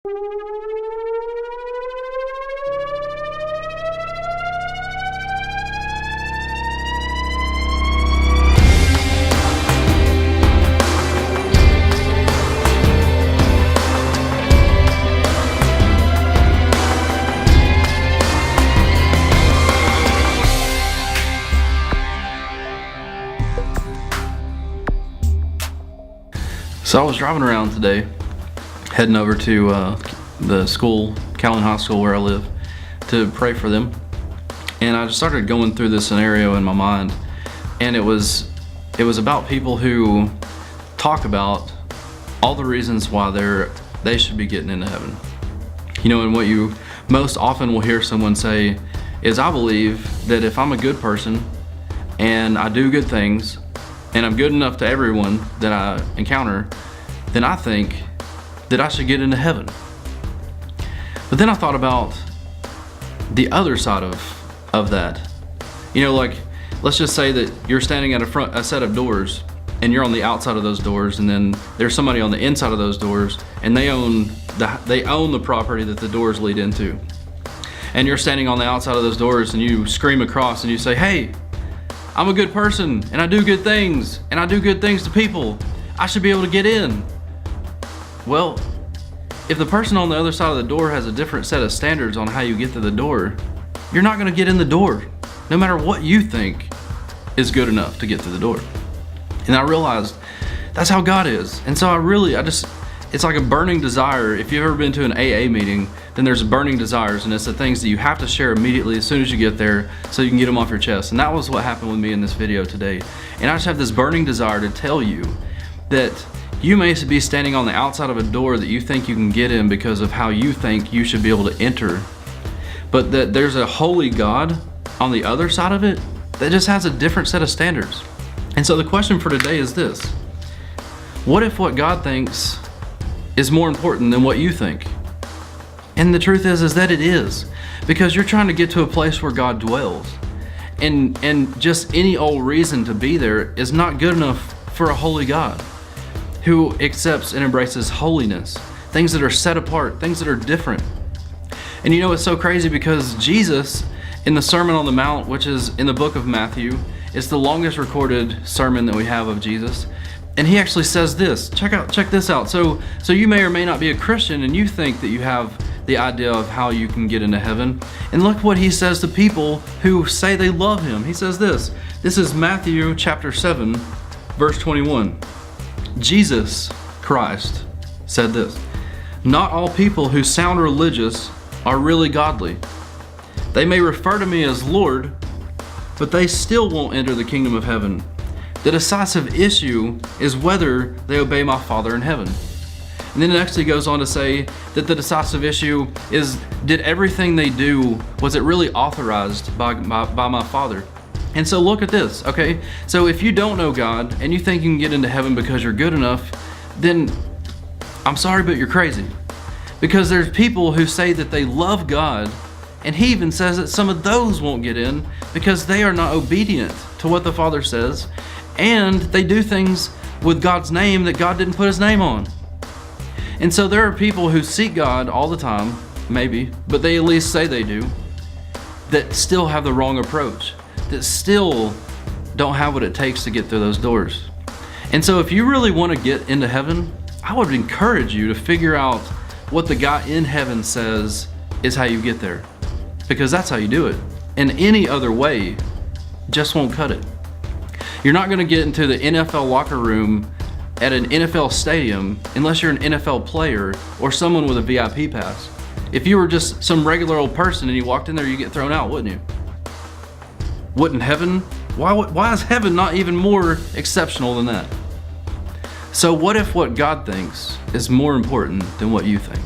So I was driving around today, heading over to the school, Calhoun High School where I live, to pray for them. And I just started going through this scenario in my mind, and it was about people who talk about all the reasons why they should be getting into heaven. You know, and what you most often will hear someone say is, I believe that if I'm a good person and I do good things and I'm good enough to everyone that I encounter, then I think that I should get into heaven. But then I thought about the other side of that. You know, like, let's just say that you're standing at a set of doors and you're on the outside of those doors, and then there's somebody on the inside of those doors, and they own the property that the doors lead into. And you're standing on the outside of those doors and you scream across and you say, hey, I'm a good person and I do good things and I do good things to people. I should be able to get in. Well, if the person on the other side of the door has a different set of standards on how you get to the door, you're not gonna get in the door, no matter what you think is good enough to get to the door. And I realized that's how God is. And so it's like a burning desire. If you've ever been to an AA meeting, then there's burning desires, and it's the things that you have to share immediately as soon as you get there so you can get them off your chest. And that was what happened with me in this video today. And I just have this burning desire to tell you that you may be standing on the outside of a door that you think you can get in because of how you think you should be able to enter, but that there's a holy God on the other side of it that just has a different set of standards. And so the question for today is this: what if what God thinks is more important than what you think? And the truth is that it is, because you're trying to get to a place where God dwells, and just any old reason to be there is not good enough for a holy God who accepts and embraces holiness, things that are set apart, things that are different. And you know, it's so crazy because Jesus, in the Sermon on the Mount, which is in the book of Matthew, it's the longest recorded sermon that we have of Jesus. And he actually says this. Check this out. So you may or may not be a Christian and you think that you have the idea of how you can get into heaven. And look what he says to people who say they love him. He says this. This is Matthew chapter 7, verse 21. Jesus Christ said this: not all people who sound religious are really godly. They may refer to me as Lord, but they still won't enter the kingdom of heaven. The decisive issue is whether they obey my Father in heaven. And then next he goes on to say that the decisive issue is, did everything they do, was it really authorized by my Father? And so look at this, okay? So if you don't know God and you think you can get into heaven because you're good enough, then I'm sorry, but you're crazy. Because there's people who say that they love God, and he even says that some of those won't get in because they are not obedient to what the Father says, and they do things with God's name that God didn't put his name on. And so there are people who seek God all the time, maybe, but they at least say they do, that still have the wrong approach, that still don't have what it takes to get through those doors. And so if you really want to get into heaven, I would encourage you to figure out what the guy in heaven says is how you get there, because that's how you do it. And any other way just won't cut it. You're not going to get into the NFL locker room at an NFL stadium unless you're an NFL player or someone with a VIP pass. If you were just some regular old person and you walked in there, you get thrown out, wouldn't you? Wouldn't heaven? Why is heaven not even more exceptional than that? So what if what God thinks is more important than what you think?